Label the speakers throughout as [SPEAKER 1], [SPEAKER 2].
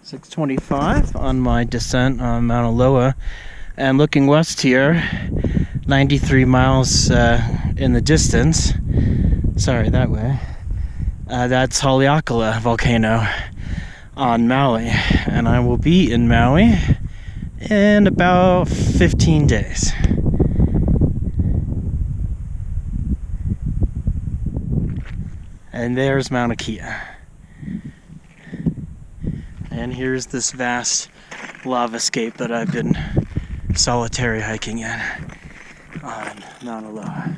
[SPEAKER 1] 6:25 on my descent on Mauna Loa, and looking west here, 93 miles in the distance, sorry, that way, that's Haleakala Volcano on Maui, and I will be in Maui in about 15 days. And there's Mauna Kea. And here's this vast lavascape that I've been solitary hiking in on Mauna Loa.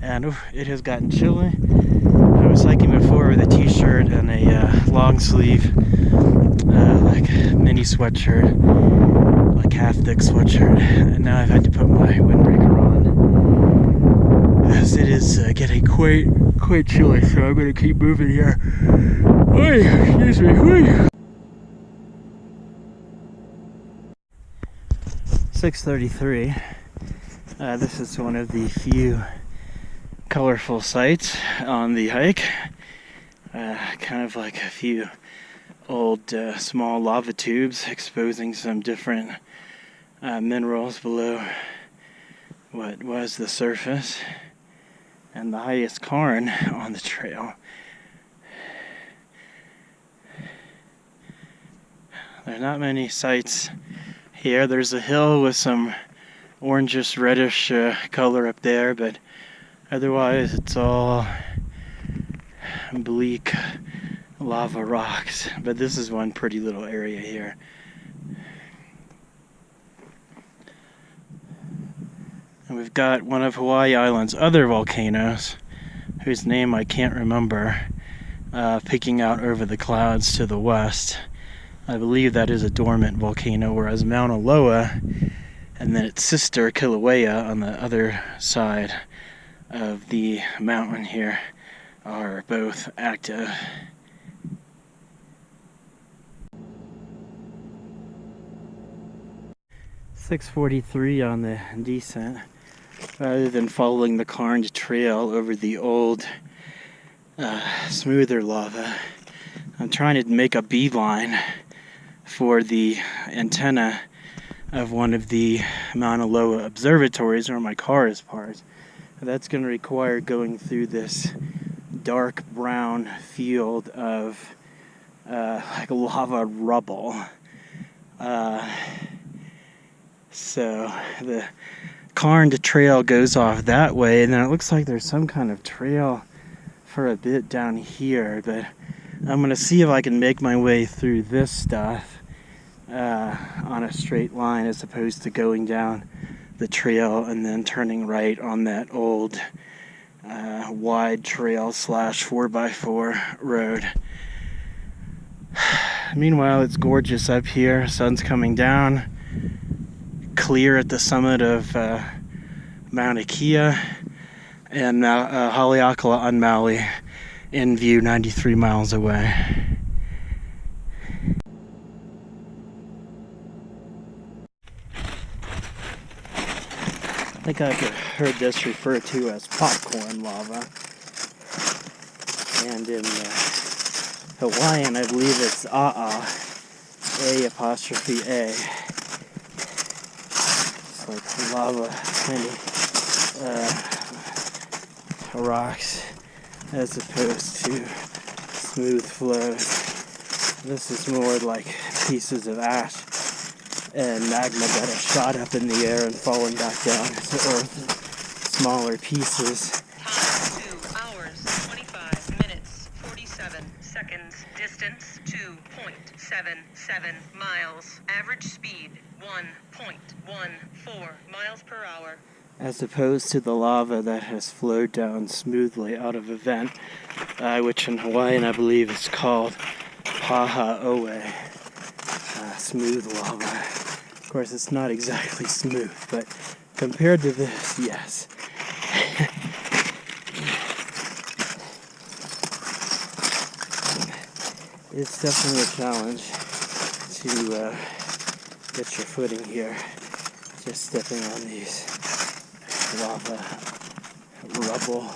[SPEAKER 1] And it has gotten chilly. I was hiking before with a t-shirt and a long sleeve, like mini sweatshirt, like half thick sweatshirt. And now I've had to put my windbreaker on, as it is getting quite chilly, so I'm going to keep moving here. Oy, excuse me. Oy. 6:33. This is one of the few colorful sights on the hike. Kind of like a few old small lava tubes exposing some different minerals below what was the surface, and the highest cairn on the trail. There are not many sights here. There's a hill with some orangish reddish color up there, but otherwise it's all bleak lava rocks. But this is one pretty little area here. And we've got one of Hawaii Island's other volcanoes, whose name I can't remember, peeking out over the clouds to the west. I believe that is a dormant volcano, whereas Mauna Loa and then its sister Kilauea on the other side of the mountain here are both active. .643 on the descent. Rather than following the cairned trail over the old, smoother lava, I'm trying to make a beeline for the antenna of one of the Mauna Loa observatories where my car is parked. That's going to require going through this dark brown field of like lava rubble. So the cairned trail goes off that way, and then it looks like there's some kind of trail for a bit down here, but I'm going to see if I can make my way through this stuff on a straight line, as opposed to going down the trail and then turning right on that old wide trail / 4x4 road. Meanwhile, it's gorgeous up here. Sun's coming down, clear at the summit of Mauna Kea, and Haleakala on Maui in view 93 miles away. I think I've heard this referred to as popcorn lava, and in Hawaiian I believe it's A', A'. It's like lava kind of rocks, as opposed to smooth flows. This is more like pieces of ash and magma that are shot up in the air and falling back down to earth, smaller pieces.
[SPEAKER 2] Time 2 hours, 25 minutes, 47 seconds. Distance 2.77 miles. Average speed 1.14 miles per hour.
[SPEAKER 1] As opposed to the lava that has flowed down smoothly out of a vent, which in Hawaiian I believe is called Paha'oe, smooth lava. Of course, it's not exactly smooth, but compared to this, yes. It's definitely a challenge to get your footing here, just stepping on these lava rubble.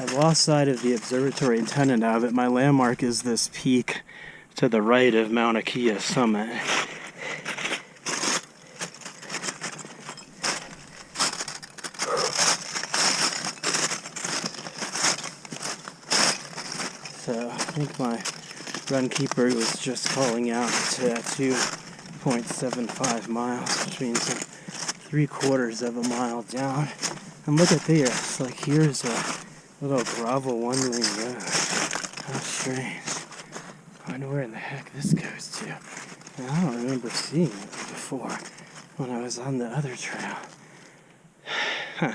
[SPEAKER 1] I've lost sight of the observatory antenna now, but my landmark is this peak to the right of Mauna Loa summit. So I think my runkeeper was just calling out to 2.75 miles, which means I'm 3/4 of a mile down. And look at this, like here's a little gravel one-lane road. How strange. I wonder where in the heck this goes to. And I don't remember seeing it before when I was on the other trail. Huh.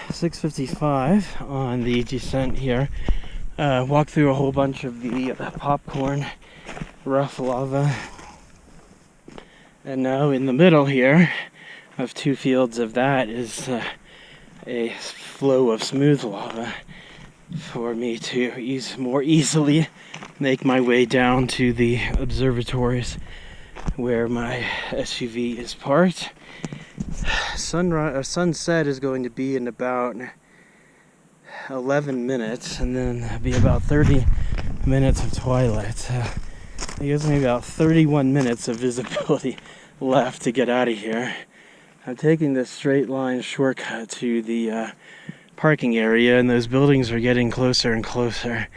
[SPEAKER 1] .655 on the descent here. Walked through a whole bunch of the popcorn rough lava, and now in the middle here of two fields of that is a flow of smooth lava for me to more easily make my way down to the observatories where my SUV is parked. Sunset is going to be in about 11 minutes, and then there'll be about 30 minutes of twilight. It gives me about 31 minutes of visibility left to get out of here. I'm taking this straight line shortcut to the parking area, and those buildings are getting closer and closer.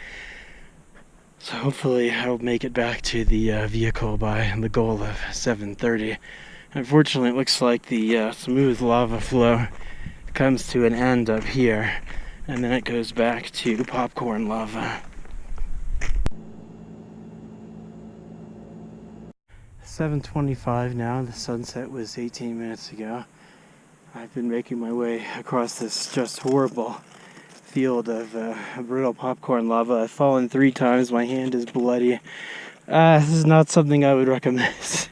[SPEAKER 1] So hopefully I'll make it back to the vehicle by the goal of 7:30. Unfortunately, it looks like the smooth lava flow comes to an end up here, and then it goes back to popcorn lava. 7:25 now. The sunset was 18 minutes ago. I've been making my way across this just horrible field of brittle popcorn lava. I've fallen 3 times. My hand is bloody. This is not something I would recommend.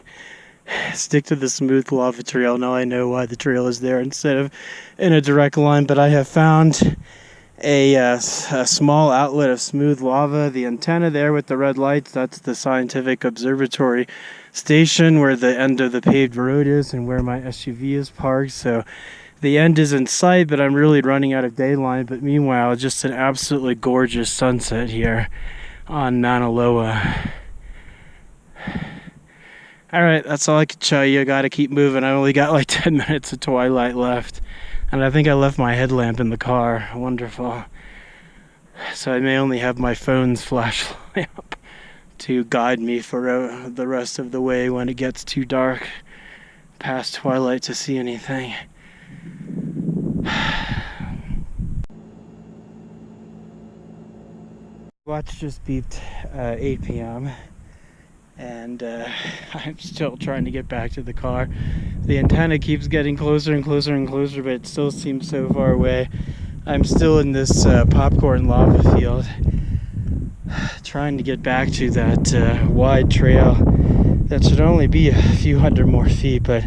[SPEAKER 1] Stick to the smooth lava trail. Now I know why the trail is there instead of in a direct line, but I have found a small outlet of smooth lava. The antenna there with the red lights, that's the scientific observatory station where the end of the paved road is and where my SUV is parked. So the end is in sight, but I'm really running out of daylight. But meanwhile, just an absolutely gorgeous sunset here on Mauna Loa. Alright, that's all I can show you. I gotta keep moving. I only got like 10 minutes of twilight left. And I think I left my headlamp in the car. Wonderful. So I may only have my phone's flashlamp to guide me for the rest of the way when it gets too dark past twilight to see anything. Watch just beeped 8 p.m. and I'm still trying to get back to the car. The antenna keeps getting closer and closer and closer, but it still seems so far away. I'm still in this popcorn lava field, trying to get back to that wide trail that should only be a few hundred more feet, but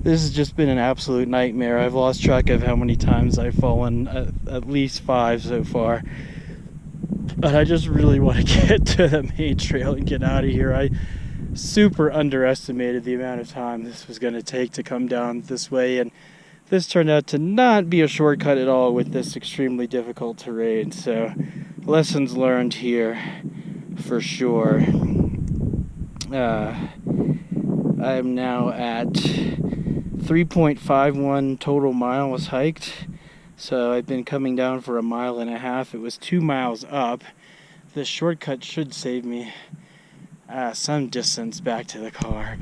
[SPEAKER 1] this has just been an absolute nightmare. I've lost track of how many times I've fallen, at least 5 so far. But I just really want to get to the main trail and get out of here. I super underestimated the amount of time this was going to take to come down this way, and this turned out to not be a shortcut at all with this extremely difficult terrain. So lessons learned here for sure. I'm now at 3.51 total miles hiked. So I've been coming down for 1.5 miles. It was 2 miles up. This shortcut should save me some distance back to the car,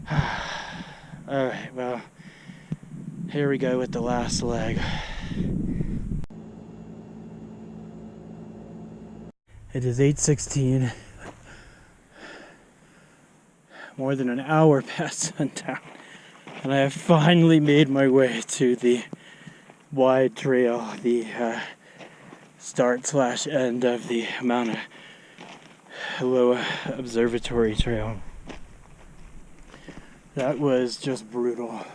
[SPEAKER 1] but alright, well, here we go with the last leg. It is 8:16. More than an hour past sundown. And I have finally made my way to the wide trail, the start/end of the Mauna Loa Observatory Trail. That was just brutal.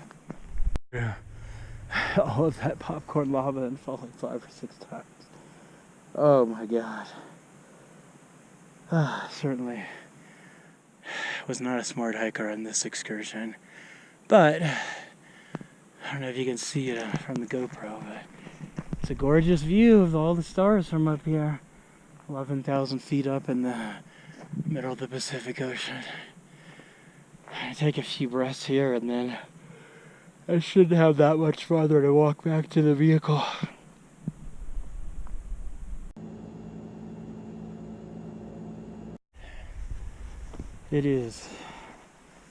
[SPEAKER 1] All of that popcorn lava and falling 5 or 6 times. Oh my god. Certainly was not a smart hiker on this excursion. But, I don't know if you can see it from the GoPro, but it's a gorgeous view of all the stars from up here. 11,000 feet up in the middle of the Pacific Ocean. I take a few breaths here and then I shouldn't have that much farther to walk back to the vehicle. It is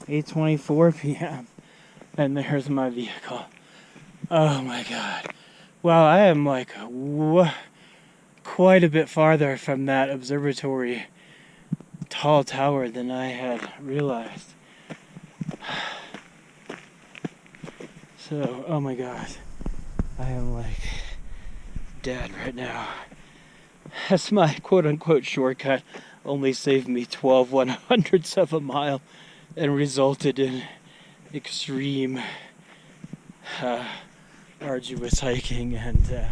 [SPEAKER 1] 8:24 p.m. and there's my vehicle. Oh my god. Wow, I am like quite a bit farther from that observatory tall tower than I had realized. So, oh my god, I am like dead right now. That's my quote-unquote shortcut. Only saved me 12 1/100ths of a mile and resulted in extreme arduous hiking and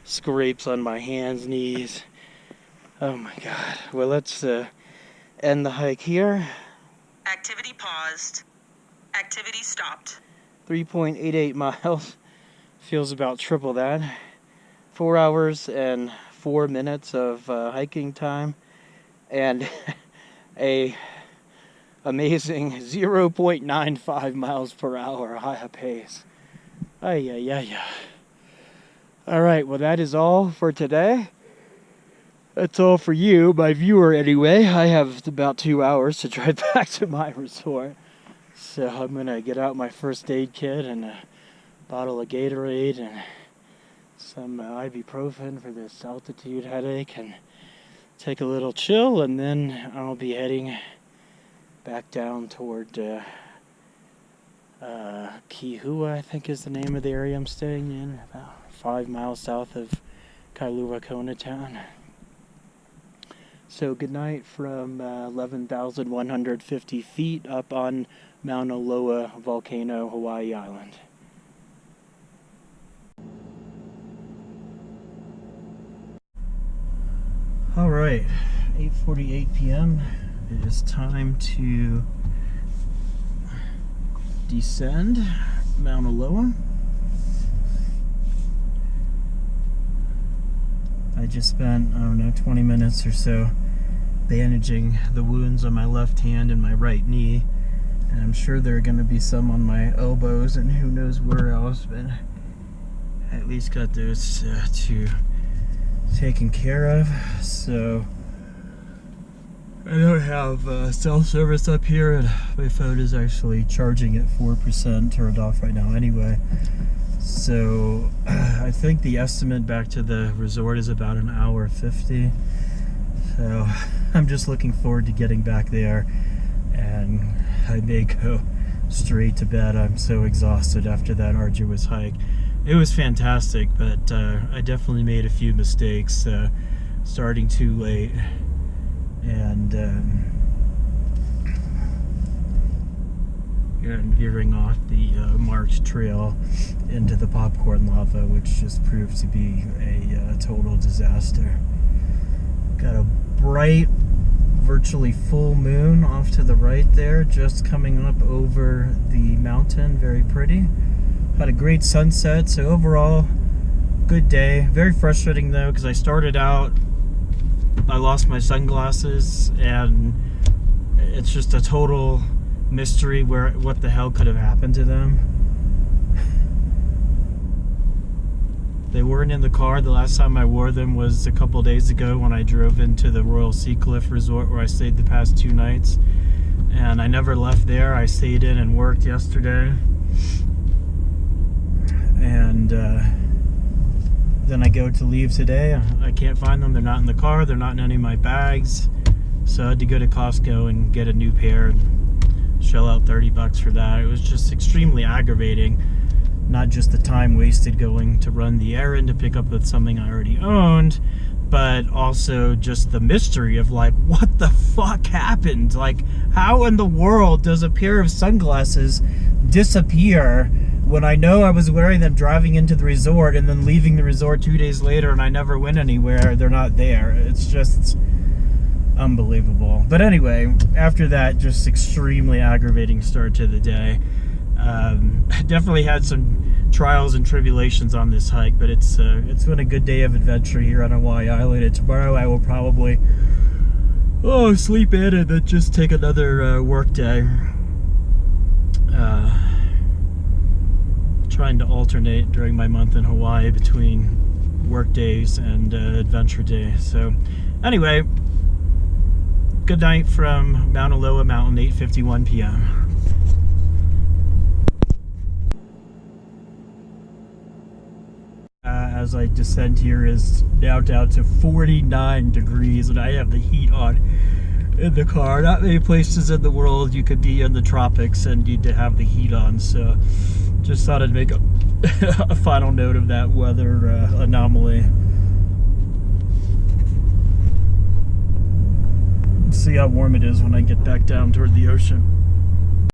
[SPEAKER 1] scrapes on my hands, knees. Oh my god. Well, let's end the hike here.
[SPEAKER 2] Activity paused. Activity stopped.
[SPEAKER 1] 3.88 miles. Feels about triple that. 4 hours and 4 minutes of hiking time. And a amazing 0.95 miles per hour high pace. Yeah. Alright, well that is all for today. That's all for you, my viewer anyway. I have about 2 hours to drive back to my resort. So I'm gonna get out my first aid kit and a bottle of Gatorade and some ibuprofen for this altitude headache and take a little chill, and then I'll be heading back down toward Kihua, I think is the name of the area I'm staying in, about 5 miles south of Kailua Kona town. So good night from 11,150 feet up on Mauna Loa Volcano, Hawaii Island. Alright, 8:48 p.m. It is time to descend Mauna Loa. I just spent, I don't know, 20 minutes or so bandaging the wounds on my left hand and my right knee. And I'm sure there are going to be some on my elbows and who knows where else, but I at least got those two taken care of. So I don't have self-service up here, and my phone is actually charging at 4%, turned off right now anyway. So I think the estimate back to the resort is about an hour 50. So I'm just looking forward to getting back there, and I may go straight to bed. I'm so exhausted after that arduous hike. It was fantastic, but I definitely made a few mistakes starting too late and veering off the marked trail into the popcorn lava, which just proved to be a total disaster. Got a bright, virtually full moon off to the right there, just coming up over the mountain. Very pretty. Had a great sunset, so overall, good day. Very frustrating though, because I started out, I lost my sunglasses, and it's just a total mystery what the hell could have happened to them. They weren't in the car. The last time I wore them was a couple days ago when I drove into the Royal Sea Cliff Resort where I stayed the past 2 nights, and I never left there. I stayed in and worked yesterday, and then I go to leave today. I can't find them. They're not in the car. They're not in any of my bags. So I had to go to Costco and get a new pair and shell out $30 for that. It was just extremely aggravating. Not just the time wasted going to run the errand to pick up with something I already owned, but also just the mystery of like, what the fuck happened? Like, how in the world does a pair of sunglasses disappear when I know I was wearing them driving into the resort and then leaving the resort 2 days later and I never went anywhere, they're not there. It's just unbelievable. But anyway, after that, just extremely aggravating start to the day. Definitely had some trials and tribulations on this hike, but it's been a good day of adventure here on Hawaii Island. And tomorrow I will probably sleep in and then just take another work day. Trying to alternate during my month in Hawaii between work days and adventure days. So anyway, good night from Mauna Loa Mountain, 8:51 p.m. As I descend here is now down to 49 degrees and I have the heat on in the car. Not many places in the world you could be in the tropics and need to have the heat on, so just thought I'd make a final note of that weather anomaly. See how warm it is when I get back down toward the ocean.